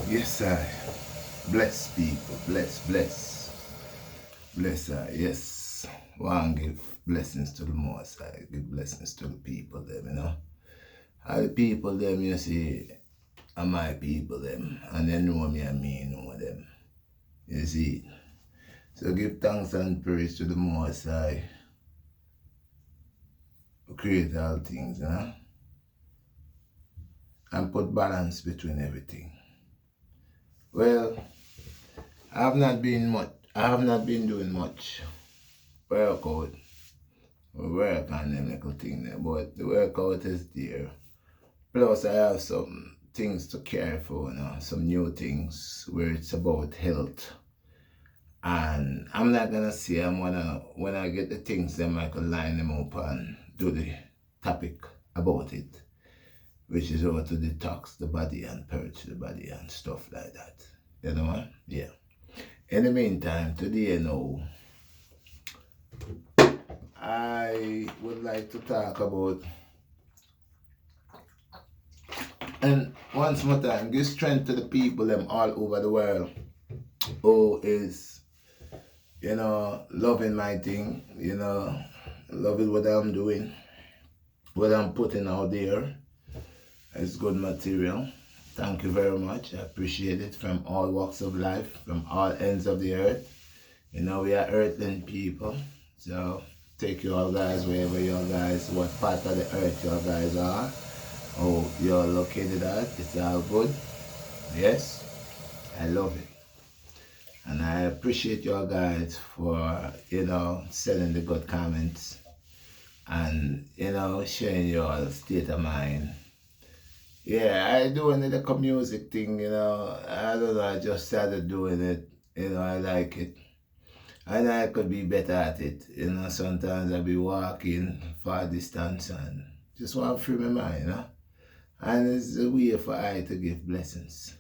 Yes, I bless people, bless. Bless I, yes. One give blessings to the most I give blessings to the people them. All the people them you see are my people them. And they know me and me know them. You see. So give thanks and praise to the most I who create all things. And put balance between everything. Well, I have not been doing much workout. We work on them little thing there, but the workout is there. Plus, I have some things to care for, some new things where it's about health. And I'm not gonna say when I get the things, then I can line them up and do the topic about it, which is how to detox the body and purge the body and stuff like that. You know what? Yeah. In the meantime, today, I would like to talk about, and once more time, give strength to the people them all over the world who is, loving my thing, loving what I'm doing, what I'm putting out there. It's good material. Thank you very much. I appreciate it from all walks of life, from all ends of the earth. We are earthling people. So take you all guys wherever you all guys, what part of the earth you all guys are. Oh, you're located at. It's all good. Yes, I love it. And I appreciate you all guys for, sending the good comments and, sharing your state of mind. Yeah, I doing the little music thing. I don't know, I just started doing it. I like it. And I could be better at it. Sometimes I be walking far distance and just want to free my mind. And it's a way for I to give blessings.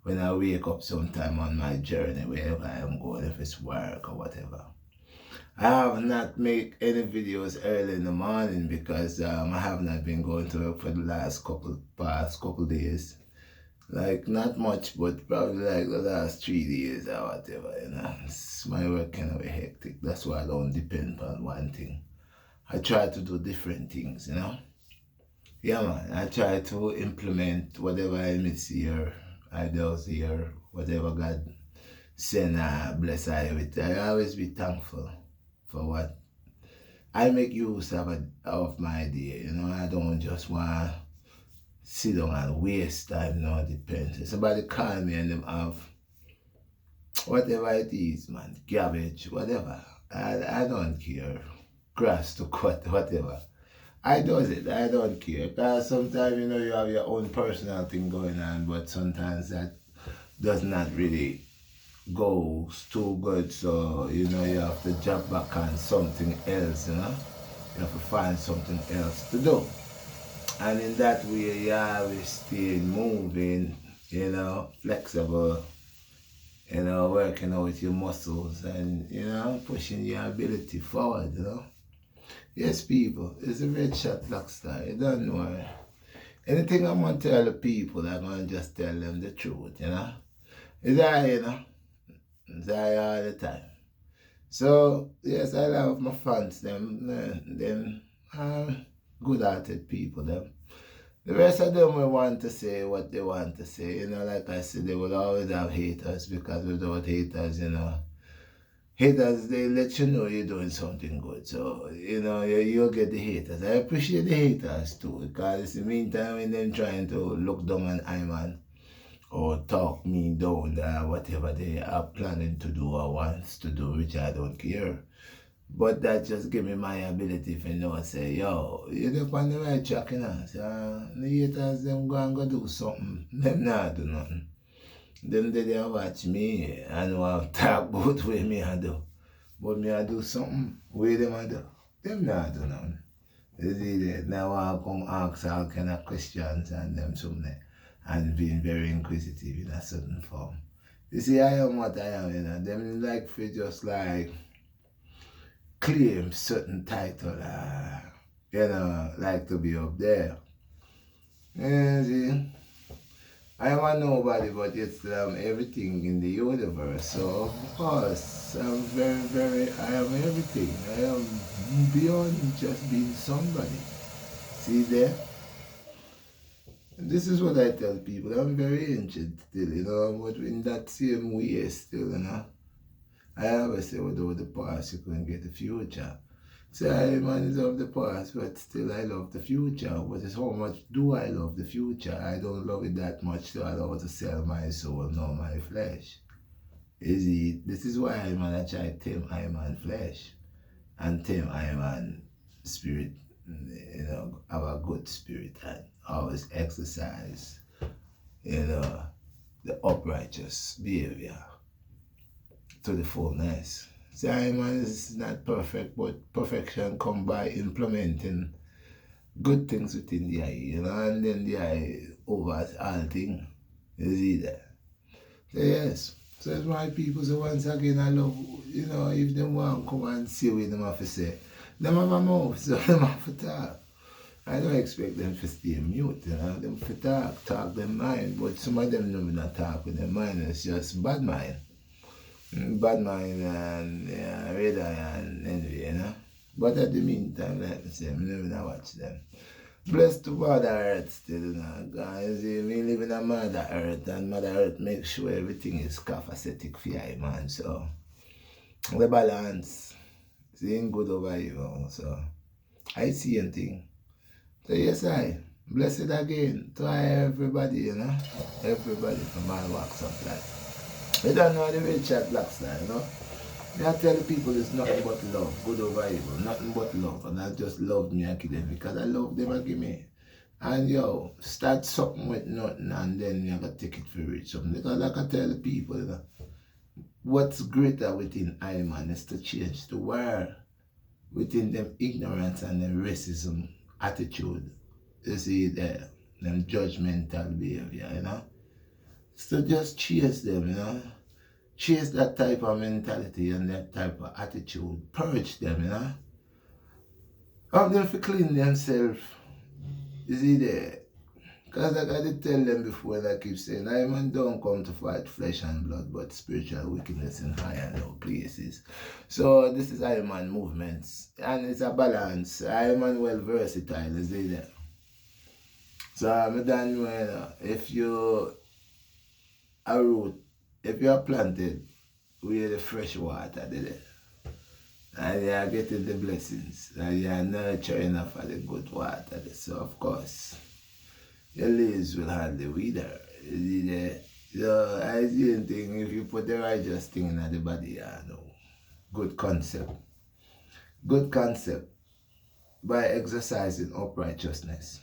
When I wake up sometime on my journey, wherever I am going, if it's work or whatever. I have not made any videos early in the morning because I have not been going to work for the past couple days. Like, not much, but probably like the last 3 days or whatever. My work kind of hectic. That's why I don't depend on one thing. I try to do different things. Yeah, man. I try to implement whatever I miss here, ideas here, whatever God send, bless I with. I always be thankful for what I make use of my idea. I don't just want to sit down and waste time. No, it depends. If somebody call me and them have whatever it is, man, garbage, whatever. I don't care. Grass to cut, whatever. I does it. I don't care. Because sometimes, you have your own personal thing going on, but sometimes that does not really go too good. So, you have to jump back on something else. You have to find something else to do. And in that way, you always stay moving, flexible, working out your muscles and, pushing your ability forward. Yes, people, it's a red shot BlackStar. You don't know it. Anything I'm going to tell the people, I'm going to just tell them the truth. It's I, It's I all the time. So, yes, I love my fans, them good-hearted people, them. The rest of them will want to say what they want to say. Like I said, they will always have haters because without haters, haters, they let you know you're doing something good. So, you'll get the haters. I appreciate the haters too because in the meantime, when them trying to look down on Iman or talk me down, whatever they are planning to do or wants to do, which I don't care. But that just give me my ability to say, yo, you're on the right track, So, the haters, them go do something. Them not do nothing. Them they watch me and want to talk about what me I do. But me I do something, where them I do. Them not do nothing. They see that now I come ask all kind of questions and them something and being very inquisitive in a certain form. You see, I am what I am, Them like for just like claim certain title, like to be up there. Yeah, see? I am a nobody, but yet still I'm everything in the universe. So of course, I am everything. I am beyond just being somebody. See there? And this is what I tell people. I'm very ancient still, but in that same way still, I always say, without the past, you couldn't get the future. So man is of the past, but still I love the future. But it's how much do I love the future? I don't love it that much to allow to sell my soul nor my flesh. This is why I try to tame I man flesh and tame I man spirit, have a good spirit and always exercise, the uprighteous behavior to the fullness. See, man is not perfect, but perfection come by implementing good things within the eye, and then the eye over all things. You see that? So yes. So that's why people say once again I love, if they want to come and see what them have to say, them have a mouth, so them have to talk. I don't expect them to stay mute, them to talk their mind, but some of them don't not talk with their mind, it's just bad mind. Bad mind and red eye and envy, But at the meantime, like I say, I never watch them. Blessed to Mother Earth still, guys. We live in a Mother Earth, and Mother Earth makes sure everything is copacetic for you, man. So, the balance is ain't good over evil. So, I see anything. So, yes, I. Blessed again to everybody, Everybody from all walks of life. You don't know the real chat BlackStar, I tell the people it's nothing but love, good over evil, nothing but love. And I just love me and kill them because I love them and give me. And start something with nothing and then you gotta take it for reach something. Because like I tell the people, what's greater within I man is to change the world within them ignorance and them racism attitude. You see there, them judgmental behavior, So just chase them, Chase that type of mentality and that type of attitude. Purge them, Help them to clean themselves. You see there? Because like I did tell them before, and I keep saying, I man don't come to fight flesh and blood, but spiritual wickedness in high and low places. So this is Iron Man movements. And it's a balance. Iron Man well versatile, you see there? So I'm done when if you are root, if you are planted with the fresh water, and you are getting the blessings, and you are nurturing for the good water, so of course, your leaves will hardly wither. So I see a thing, if you put the righteous thing in the body, good concept. Good concept by exercising uprightness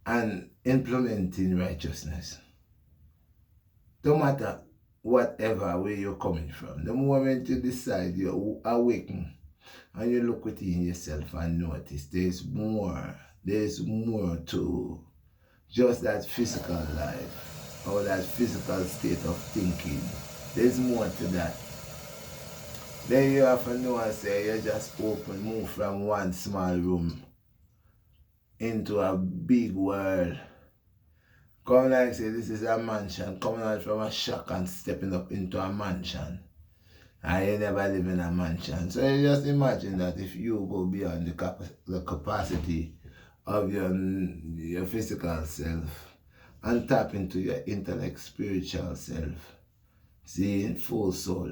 and implementing righteousness. No matter whatever way you're coming from, the moment you decide you awaken and you look within yourself and notice there's more to just that physical life or that physical state of thinking. There's more to that. Then you have to know and say you just move from one small room into a big world. Come like say this is a mansion, coming out from a shack and stepping up into a mansion. And you never live in a mansion. So you just imagine that if you go beyond the capacity of your physical self and tap into your intellect, spiritual self, seeing full soul,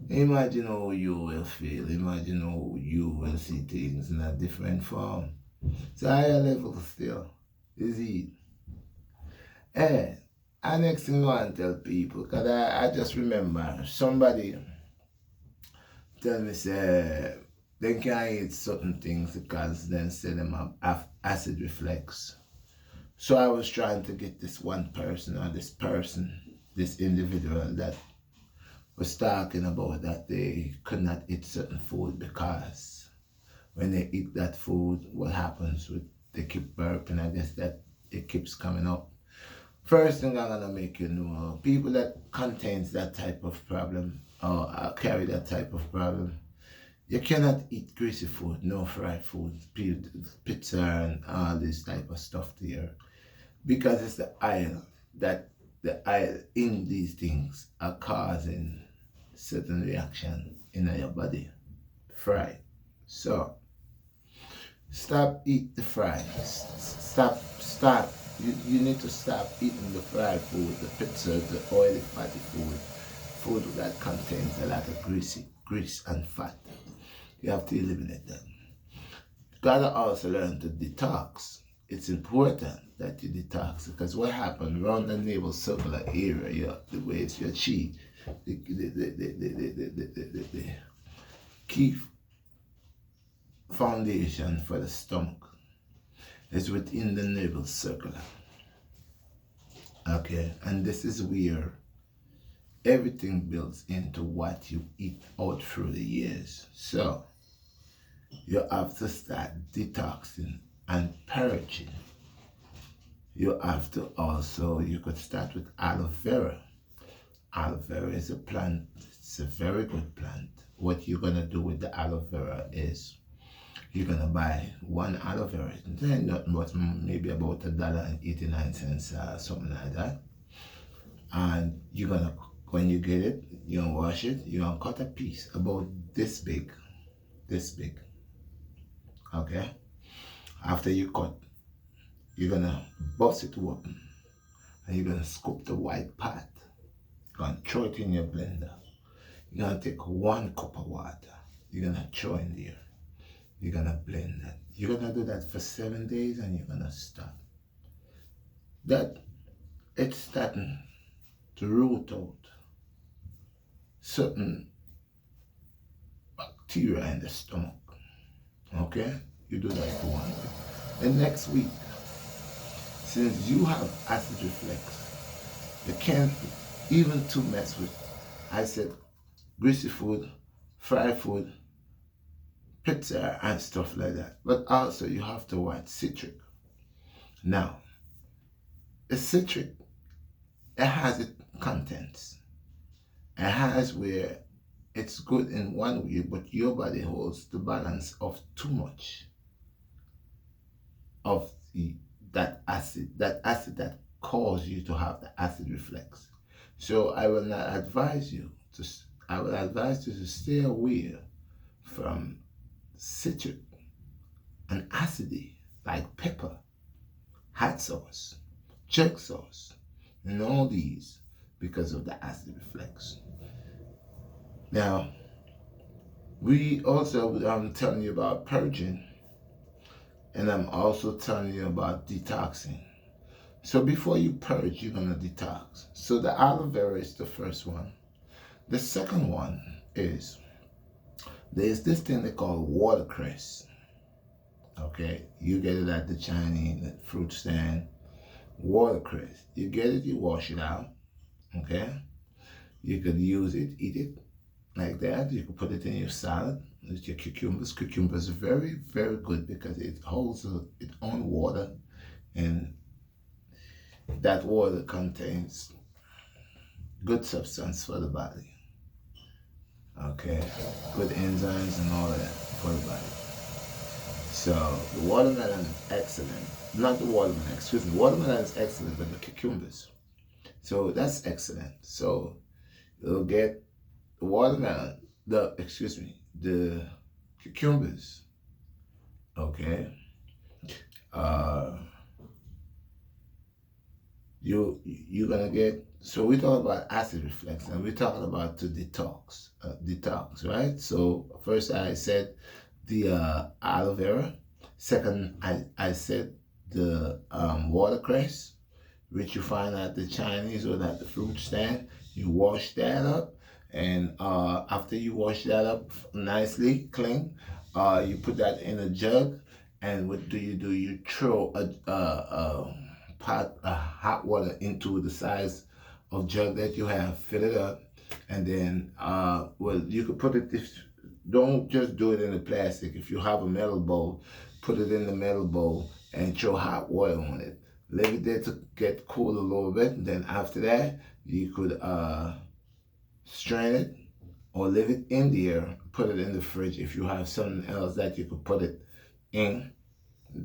imagine how you will feel, imagine how you will see things in a different form. It's a higher level still, is it? And next thing I want to tell people, because I just remember somebody tell me say they can't eat certain things because then say them have acid reflux. So I was trying to get this one person or this individual that was talking about that they could not eat certain food because when they eat that food, what happens with they keep burping, I guess that it keeps coming up. First thing I'm gonna make you know, people that contains that type of problem or carry that type of problem, you cannot eat greasy food, no fried food, pizza and all this type of stuff there, because it's the oil. that the oil in these things are causing certain reaction in your body. Fried. So stop eat the fries. Stop. You need to stop eating the fried food, the pizza, the oily, fatty food that contains a lot of grease and fat. You have to eliminate them. You gotta also learn to detox. It's important that you detox because what happens around the navel circular area, the way it's your chi, the key foundation for the stomach is within the navel circular. Okay, and this is where everything builds into what you eat out through the years. So you have to start detoxing and purging. You have to also, you could start with aloe vera. Aloe vera is a plant, it's a very good plant. What you're gonna do with the aloe vera is you're gonna buy one aloe vera, then nothing but maybe about $1.89, something like that. And you're gonna, when you get it, you're gonna wash it, you're gonna cut a piece about this big. Okay? After you cut, you're gonna bust it open and you're gonna scoop the white part. You're gonna throw it in your blender. You're gonna take 1 cup of water. You're gonna throw in there. You're gonna blend that. You're gonna do that for 7 days and you're gonna stop. That it's starting to root out certain bacteria in the stomach. Okay? You do that for 1 week. The next week, since you have acid reflux, you can't even to mess with, I said, greasy food, fried food, pizza and stuff like that. But also you have to watch citric. Now, the citric, it has its contents. It has where it's good in one way, but your body holds the balance of too much of that acid that causes you to have the acid reflux. So I will advise you to stay away from citric and acidy like pepper, hot sauce, jerk sauce, and all these because of the acid reflux. Now, we also, I'm telling you about purging, and I'm also telling you about detoxing. So before you purge, you're gonna detox. So the aloe vera is the first one. The second one is, there's this thing they call watercress. Okay, you get it at the Chinese fruit stand. Watercress. You get it, you wash it out. Okay, you could use it, eat it like that. You could put it in your salad with your cucumbers. Cucumbers are very, very good because it holds its own water, and that water contains good substance for the body. Okay, good enzymes and all that for the body. So the watermelon is excellent. Not the watermelon, excuse me. Watermelon is excellent, but the cucumbers. So that's excellent. So you'll get the watermelon, the cucumbers. Okay. You're gonna get, so we talk about acid reflux and we're talking about to detox, right? So first I said the aloe vera. Second, I said the watercress, which you find at the Chinese or at the fruit stand. You wash that up, and after you wash that up nicely, clean, you put that in a jug, and what do? You throw a pot of hot water into the size of jug that you have, fill it up, and then well, you could put it, don't just do it in the plastic. If you have a metal bowl, put it in the metal bowl and throw hot water on it. Leave it there to get cool a little bit. Then after that, you could strain it or leave it in there, put it in the fridge. If you have something else that you could put it in,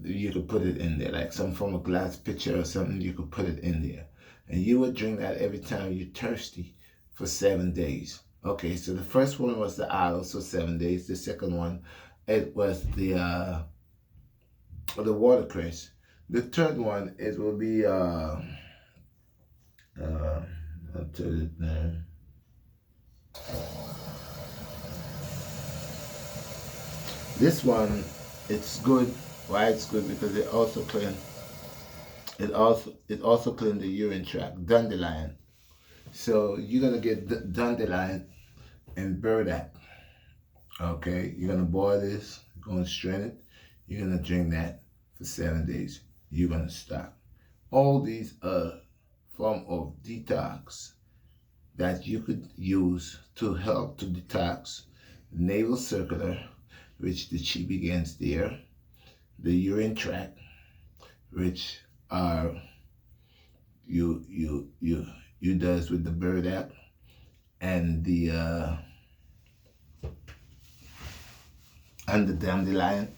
you could put it in there, like some form of glass pitcher or something, you could put it in there. And you would drink that every time you're thirsty for 7 days. Okay, so the first one was the aloe, so 7 days. The second one, it was the watercress. The third one, it will be I'll tell you now. This one, it's good. Why it's good? Because it also clean. It also clean the urine tract. Dandelion. So you're gonna get dandelion and burdock. Okay, you're gonna boil this. You're gonna strain it. You're gonna drink that for 7 days. You're gonna stop. All these are form of detox that you could use to help to detox navel circular, which the chi begins there, the urine tract, which are you does with the burdock, and the dandelion,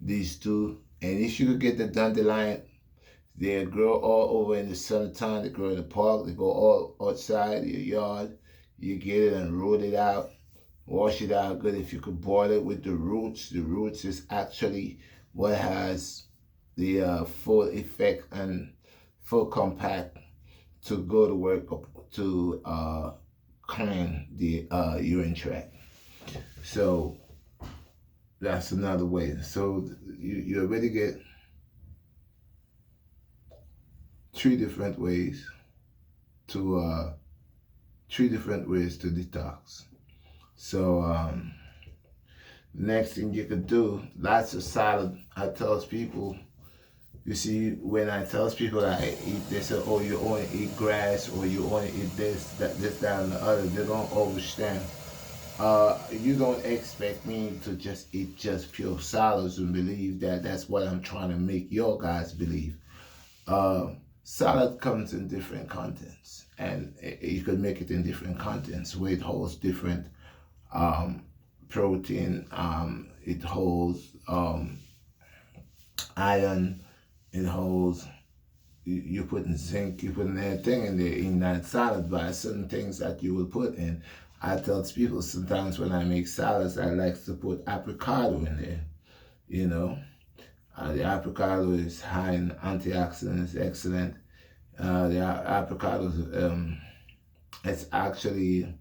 these two. And if you could get the dandelion, they grow all over in the summertime. They grow in the park. They go all outside your yard. You get it and root it out. Wash it out good. If you could boil it with the roots is actually what has the full effect and full compact to go to work to clean the urine tract. So that's another way. So you already get three different ways to detox. So next thing you could do, lots of salad. I tell people, you see, when I tell people that I eat this, or you only eat grass, or you only eat this, that, and the other, they don't understand. You don't expect me to just eat just pure salads and believe that that's what I'm trying to make your guys believe. Salad comes in different contents, and you could make it in different contents where it holds different protein, it holds iron, it holds, you put in zinc, you put in everything in there in that salad, by certain things that you will put in. I tell people sometimes when I make salads, I like to put avocado in there, you know. The avocado is high in antioxidants, excellent. The avocado, it's actually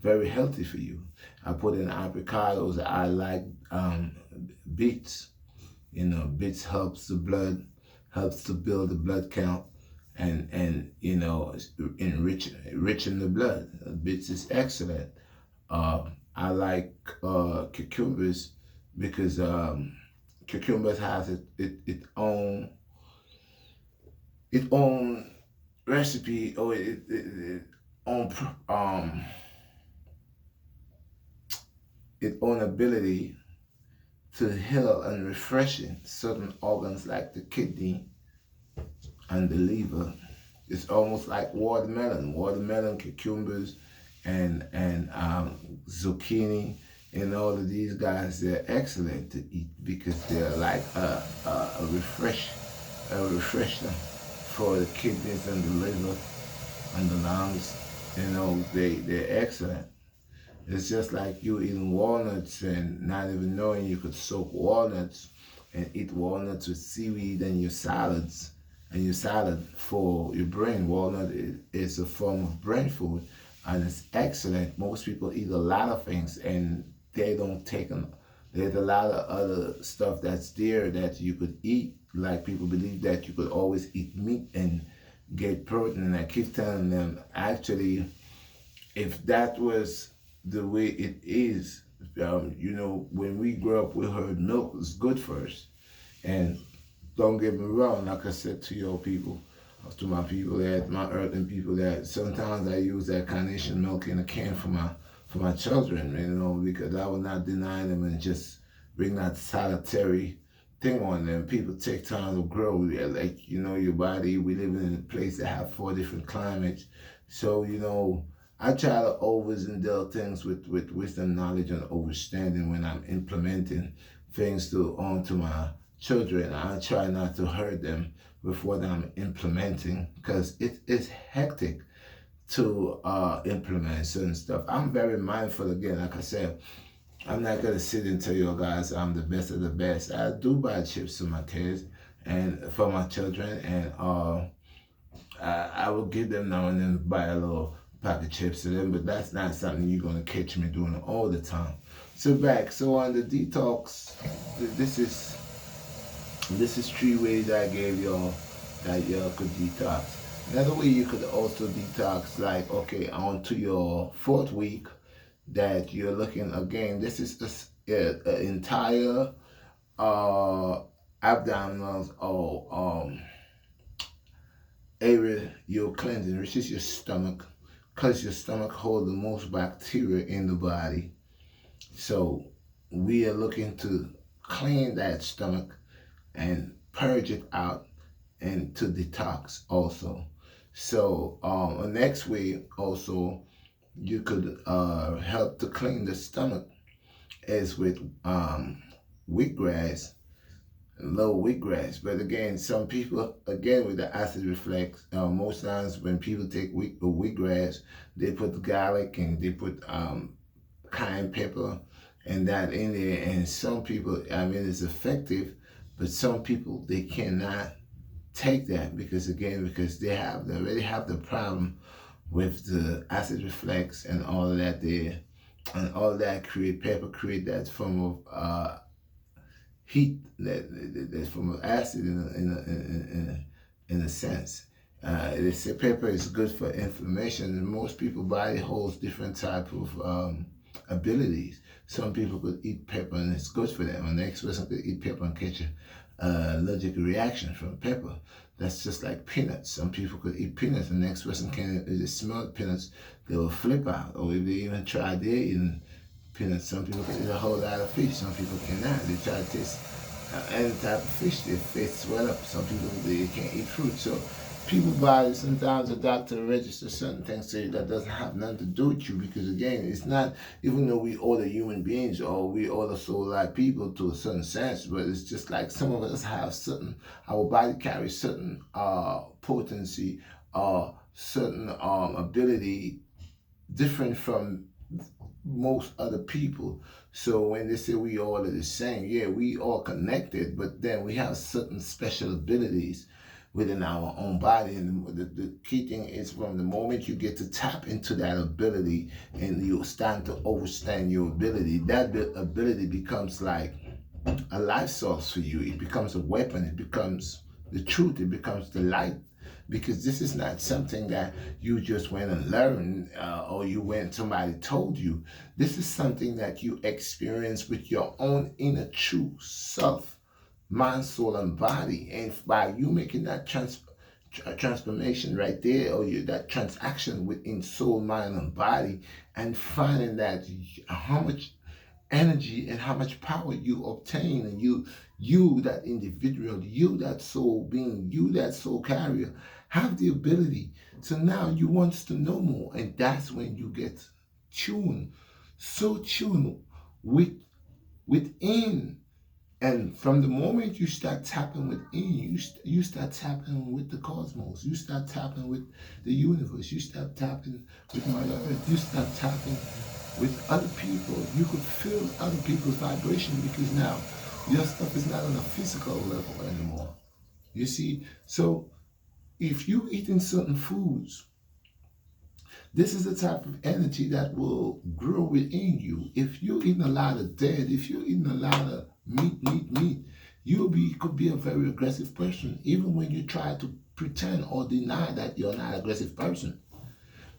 very healthy for you. I put in avocados. I like beets. You know, beets helps the blood, helps to build the blood count, and you know, enriching the blood. Beets is excellent. I like cucumbers because cucumbers has its own recipe, or its own ability to heal and refreshing certain organs like the kidney and the liver. It's almost like watermelon, cucumbers, and zucchini, and all of these guys. They're excellent to eat because they're like a refresher for the kidneys and the liver and the lungs. You know, they're excellent. It's just like you eating walnuts and not even knowing you could soak walnuts and eat walnuts with seaweed and your salads and your salad for your brain. Walnut is a form of brain food, and it's excellent. Most people eat a lot of things and they don't take them. There's a lot of other stuff that's there that you could eat. Like people believe that you could always eat meat and get protein, and I keep telling them, actually, if that was the way it is, you know, when we grew up, we heard milk was good for us. And don't get me wrong, like I said to your people, to my people, that my earthling people, that sometimes I use that carnation milk in a can for my children, you know, because I will not deny them and just bring that solitary thing on them. People take time to grow. Like, you know, your body, we live in a place that have 4 different climates. So, you know, I try to always indulge things with wisdom, knowledge, and understanding when I'm implementing things onto my children. I try not to hurt them with what I'm implementing, because it is hectic to implement certain stuff. I'm very mindful, again, like I said, I'm not gonna sit and tell you guys I'm the best of the best. I do buy chips for my kids and for my children, and I will give them now and then, buy a little pack of chips to them, but that's not something you're gonna catch me doing all the time. So on the detox, this is 3 ways I gave y'all that y'all could detox. Another way you could also detox, like, okay, on to your 4th week, that you're looking, again, this is an entire abdominals or area you're cleansing, which is your stomach, because your stomach holds the most bacteria in the body. So we are looking to clean that stomach and purge it out, and to detox also. So next way also you could help to clean the stomach is with wheatgrass, low wheatgrass. But again, some people, again, with the acid reflux, most times when people take wheatgrass, they put garlic and they put cayenne pepper and that in there. And some people, I mean, it's effective, but some people, they cannot take that because, again, because they already have the problem with the acid reflux and all of that there, and all that create that form of heat, that form of acid in a sense. They say pepper is good for inflammation, and most people's body holds different type of abilities. Some people could eat pepper and it's good for them. The next person could eat pepper and catch a allergic reaction from pepper. That's just like peanuts. Some people could eat peanuts, and the next person can, if they smell peanuts, they will flip out. Or if they even try their eating peanuts, some people can eat a whole lot of fish. Some people cannot. They try to taste any type of fish, their face swell up. Some people, they can't eat fruit. So people's bodies, sometimes the doctor registers certain things to you that doesn't have nothing to do with you, because, again, it's not, even though we all the human beings, or we all the soul-like people to a certain sense, but it's just like some of us have certain, our body carries certain potency, certain ability different from most other people. So when they say we all are the same, yeah, we all connected, but then we have certain special abilities within our own body. And the key thing is, from the moment you get to tap into that ability and you stand to overstand your ability, that ability becomes like a life source for you. It becomes a weapon. It becomes the truth. It becomes the light. Because this is not something that you just went and learned, or you went, somebody told you. This is something that you experience with your own inner true self, mind, soul, and body. And by you making that transformation right there, or that transaction within soul, mind, and body, and finding that how much energy and how much power you obtain, and you that individual, you that soul being, you that soul carrier, have the ability. So now you want to know more, and that's when you get tuned, so tuned within. And from the moment you start tapping within, you start tapping with the cosmos. You start tapping with the universe. You start tapping with Mother Earth. You start tapping with other people. You could feel other people's vibration, because now your stuff is not on a physical level anymore. You see? So if you're eating certain foods, this is the type of energy that will grow within you. If you're eating a lot of dead, if you're eating a lot of meat, could be a very aggressive person, even when you try to pretend or deny that you're not an aggressive person.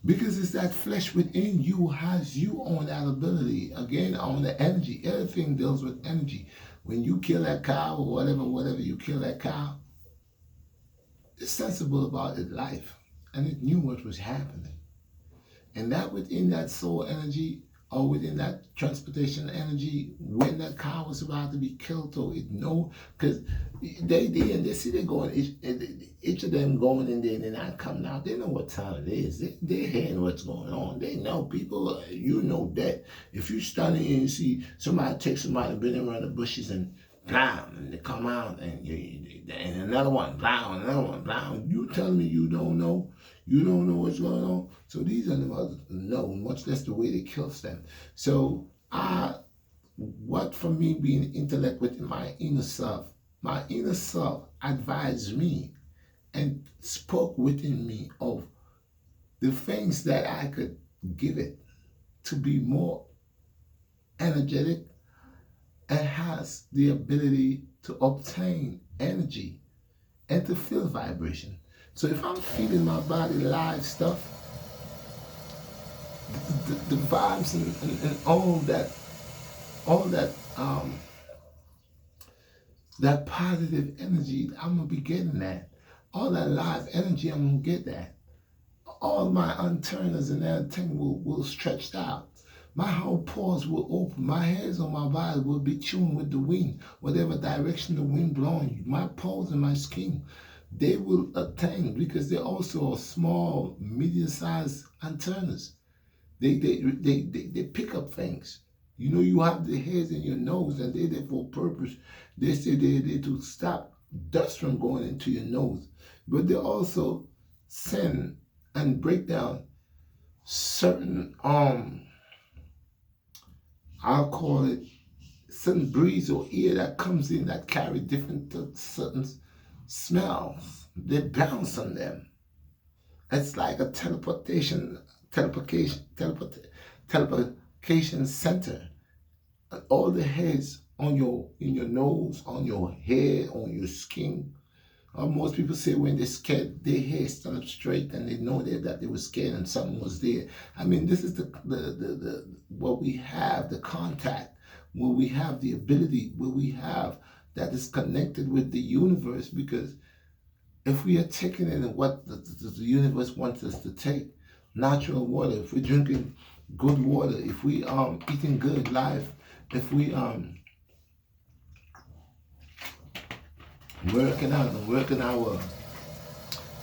Because it's that flesh within you has you on that ability. Again, on the energy. Everything deals with energy. When you kill that cow or whatever you kill that cow, it's sensible about its life. And it knew what was happening. And that within that soul energy, or within that transportation energy, when that cow was about to be killed, or it know, because they see they going, each of them going in there and they're not coming out. They know what time it is. They're hearing what's going on. They know people, you know that. If you standing and you see somebody take somebody, been around the bushes and blam, and they come out, and and another one, blam, another one, blam. You tell me you don't know? You don't know what's going on? So these animals know, much less the way they kill them. So what for me being intellect within my inner self advised me and spoke within me of the things that I could give it to be more energetic and has the ability to obtain energy and to feel vibration. So if I'm feeding my body live stuff, the vibes and all that positive energy, I'm gonna be getting that. All that live energy, I'm gonna get that. All my unturners and everything will stretch out. My whole pores will open. My hairs on my body will be tuned with the wind, whatever direction the wind blowing. My pores and my skin, they will attain because they're also small, medium-sized antennas. They pick up things. You know, you have the hairs in your nose, and they're there for a purpose. They say they're there to stop dust from going into your nose, but they also send and break down certain I'll call it certain breeze or air that comes in that carry different certain smells. They bounce on them. It's like a teleportation center. And all the hairs on in your nose, on your head, on your skin. Most people say when they're scared, their hair stand up straight and they know that they were scared and something was there. I mean, this is the what we have, the contact, where we have the ability, where we have that is connected with the universe. Because if we are taking in what the universe wants us to take, natural water, if we're drinking good water, if we eating good life, if we working out and working our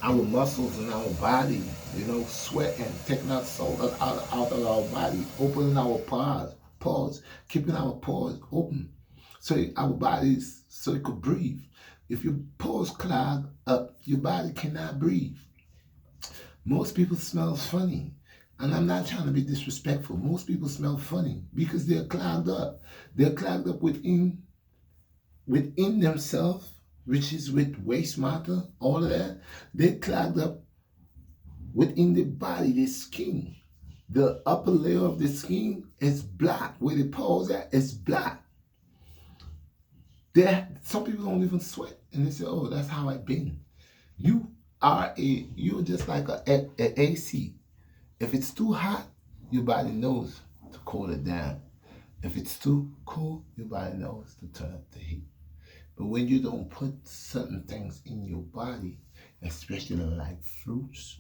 muscles and our body, you know, sweating, taking out salt out of our body, opening our pores, keeping our pores open, so our bodies, so it could breathe. If your pores clog up, your body cannot breathe. Most people smell funny, and I'm not trying to be disrespectful. Most people smell funny because they're clogged up. They're clogged up within themselves, which is with waste matter, all of that. They're clogged up within the body, the skin. The upper layer of the skin is black. Where the pores at is black. Some people don't even sweat, and they say, "Oh, that's how I've been." You're just like a AC. If it's too hot, your body knows to cool it down. If it's too cool, your body knows to turn up the heat. But when you don't put certain things in your body, especially like fruits,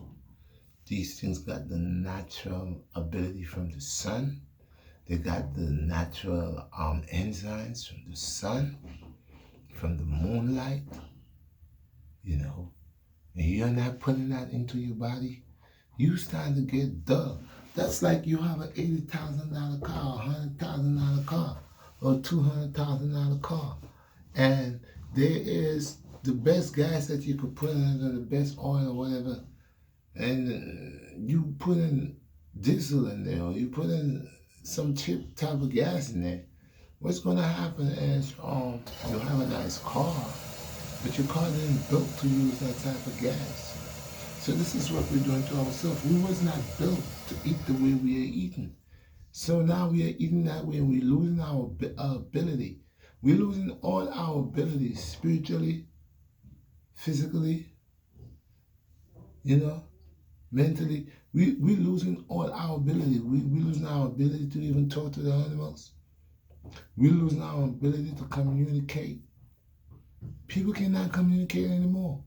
these things got the natural ability from the sun. They got the natural enzymes from the sun, from the moonlight, you know. And you're not putting that into your body, you start to get dull. That's like you have an $80,000 car, $100,000 car, or $200,000 car. And there is the best gas that you could put in, or the best oil or whatever, and you put in diesel in there, or you put in some cheap type of gas in there. What's going to happen is you'll have a nice car, but your car isn't built to use that type of gas. So this is what we're doing to ourselves. We was not built to eat the way we are eating. So now we are eating that way, and we're losing our ability. We're losing all our abilities spiritually, physically, you know, mentally. We're losing all our ability. We're losing our ability to even talk to the animals. We're losing our ability to communicate. People cannot communicate anymore.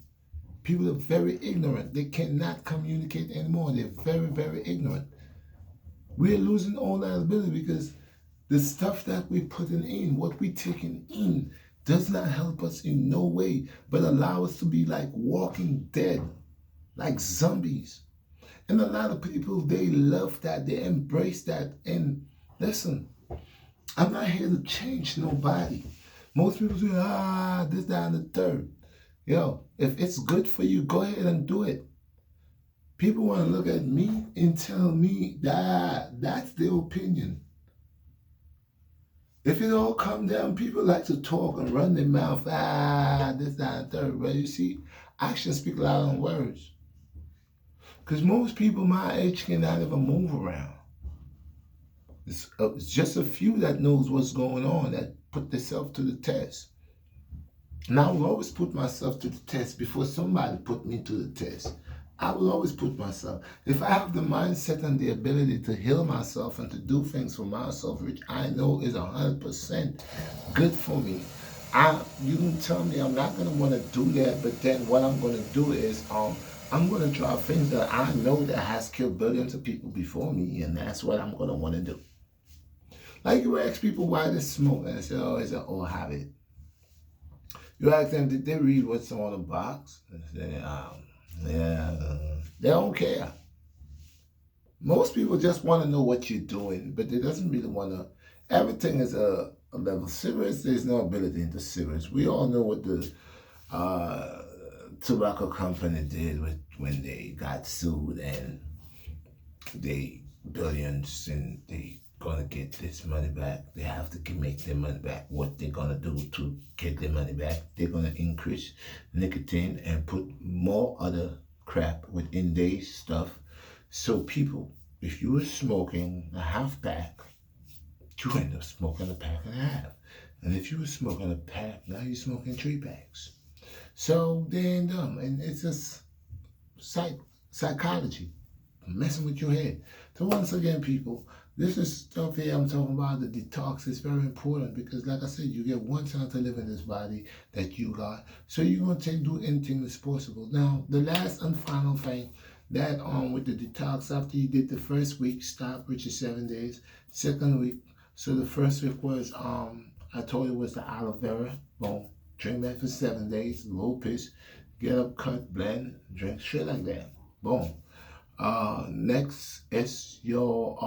People are very ignorant. They cannot communicate anymore. They're very, very ignorant. We're losing all that ability because the stuff that we're putting in, what we're taking in, does not help us in no way, but allow us to be like walking dead, like zombies. And a lot of people, they love that. They embrace that. And listen, I'm not here to change nobody. Most people say, this, that, and the third. Yo, if it's good for you, go ahead and do it. People want to look at me and tell me that that's their opinion. If it all come down, people like to talk and run their mouth, this, that, and third. But you see, actions speak louder than words. Because most people my age cannot even move around. It's just a few that knows what's going on, that put themselves to the test. And I will always put myself to the test before somebody put me to the test. I will always put myself. If I have the mindset and the ability to heal myself and to do things for myself, which I know is 100% good for me, you can tell me I'm not going to want to do that, but then what I'm going to do is I'm going to try things that I know that has killed billions of people before me, and that's what I'm going to want to do. Like you ask people why they smoke, and they say, oh, it's an old habit. You ask them, did they read what's on the box? And they say, they don't care. Most people just want to know what you're doing, but they doesn't really want to. Everything is a level. Cigarettes, there's no ability into cigarettes. We all know what the tobacco company did when they got sued and they billions and they gonna get this money back. They have to make their money back. What they're gonna do to get their money back, they're gonna increase nicotine and put more other crap within their stuff. So people, if you were smoking a half pack, you end up smoking a pack and a half. And if you were smoking a pack, now you're smoking 3 packs. So they end up, and it's just psychology, messing with your head. So once again, people, this is stuff here I'm talking about. The detox is very important because, like I said, you get one time to live in this body that you got. So you're going to do anything that's possible. Now, the last and final thing, that with the detox, after you did the first week, stop, which is 7 days. Second week, so the first week was, I told you was the aloe vera. Boom. Drink that for 7 days, low pitch, get up, cut, blend, drink straight like that. Boom. Next is your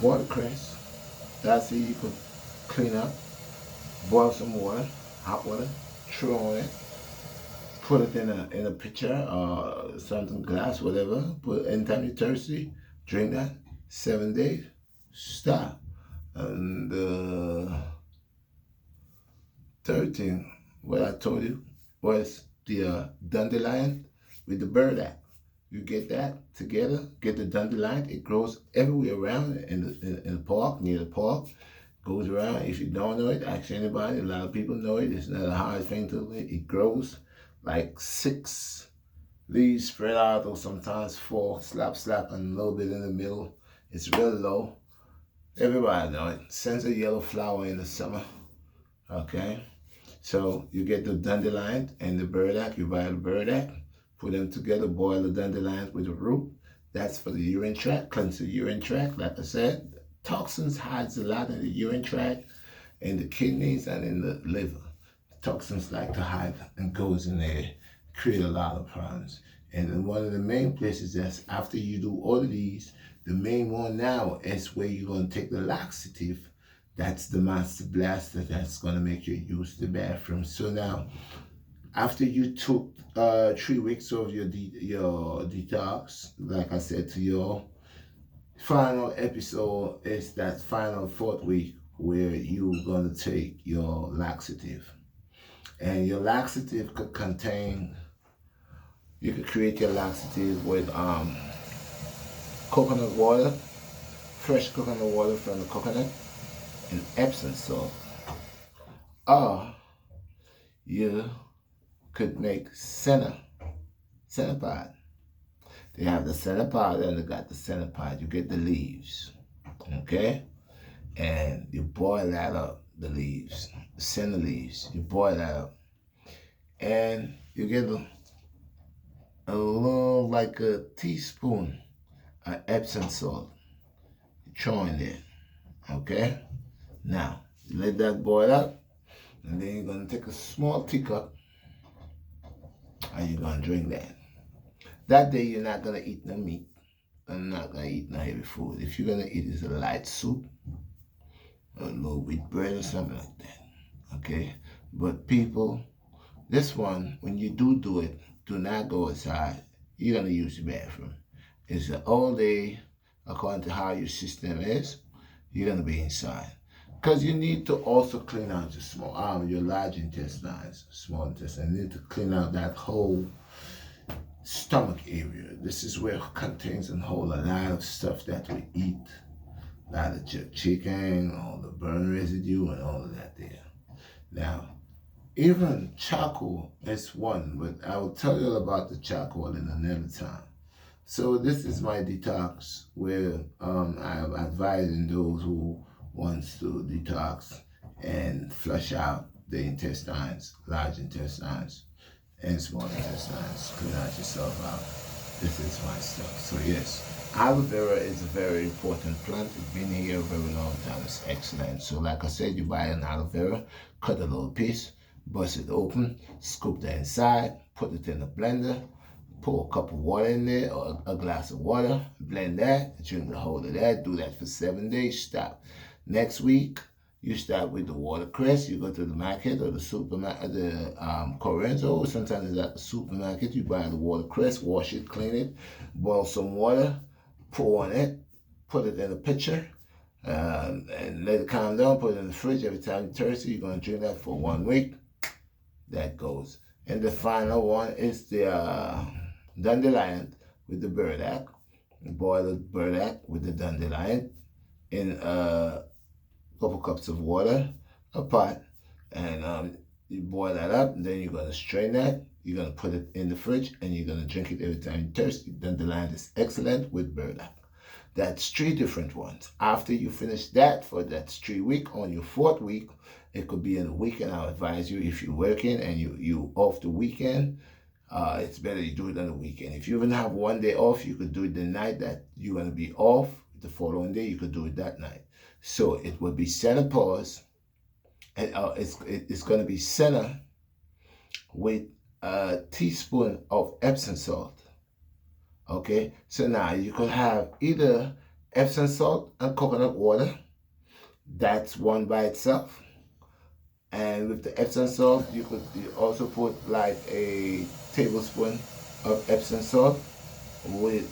watercress. That's it. You can clean up, boil some water, hot water, throw on it, put it in a pitcher or something, glass, whatever. But anytime you're thirsty, drink that. 7 days, stop. And third thing, what I told you was the dandelion with the burdock. You get that together, get the dandelion. It grows everywhere around in the park, near the park. Goes around. If you don't know it, ask anybody. A lot of people know it. It's not a hard thing to it. It grows like 6 leaves spread out, or sometimes 4, slap, and a little bit in the middle. It's really low. Everybody know it. Sends a yellow flower in the summer. Okay? So you get the dandelion and the burdock. You buy the burdock, put them together, boil the dandelions with the root. That's for the urine tract, cleanse the urine tract. Like I said, toxins hides a lot in the urine tract, in the kidneys, and in the liver. Toxins like to hide and goes in there, create a lot of problems. And then one of the main places that's after you do all of these, the main one now is where you're going to take the laxative. That's the master blaster that's going to make you use the bathroom. So now, after you took 3 weeks of your detox, like I said to you, final episode is that final 4th week where you're going to take your laxative. And your laxative could contain, you could create your laxative with coconut water, fresh coconut water from the coconut, and Epsom salt. Or you could make centipede. They have the centipede and they got the centipede. You get the leaves, okay? And you boil that up, the leaves, center leaves. You boil that up. And you get a little, like a teaspoon of Epsom salt. You throw in there, okay? Now, you let that boil up, and then you're going to take a small teacup, and you're going to drink that. That day, you're not going to eat no meat, and not going to eat no heavy food. If you're going to eat, it's a light soup, a little wheat bread or something like that. Okay? But people, this one, when you do it, do not go outside. You're going to use the bathroom. It's an all day, according to how your system is, you're going to be inside. Because you need to also clean out your large intestines, small intestine. You need to clean out that whole stomach area. This is where it contains and hold a lot of stuff that we eat. A lot of chicken, all the burn residue and all of that there. Now, even charcoal is one, but I will tell you all about the charcoal in another time. So this is my detox where I am advising those who wants to detox and flush out the intestines, large intestines and small intestines, clean out yourself out. This is my stuff. So yes, aloe vera is a very important plant. It's been here a very long time. It's excellent. So like I said, you buy an aloe vera, cut a little piece, bust it open, scoop the inside, put it in a blender, pour a cup of water in there or a glass of water, blend that, drink the whole of that, do that for 7 days, stop. Next week, you start with the watercress. You go to the market or the supermarket, the Corenzo, or sometimes it's at the supermarket. You buy the watercress, wash it, clean it, boil some water, pour on it, put it in a pitcher, and let it calm down, put it in the fridge. Every time you're thirsty, you're going to drink that for 1 week. That goes. And the final one is the dandelion with the burdock. Boil the burdock with the dandelion in a couple cups of water, a pot, and you boil that up. And then you're going to strain that. You're going to put it in the fridge, and you're going to drink it every time you're thirsty. Dandelion is excellent with burdock. That's 3 different ones. After you finish that for that 3 week, on your 4th week, it could be in the weekend. I'll advise you if you're working and you off the weekend, it's better you do it on the weekend. If you even have 1 day off, you could do it the night that you're going to be off. The following day, you could do it that night. So it would be menopause, and it's going to be center with a teaspoon of Epsom salt. Okay, so now you could have either Epsom salt and coconut water. That's one by itself. And with the Epsom salt, you also put like a tablespoon of Epsom salt with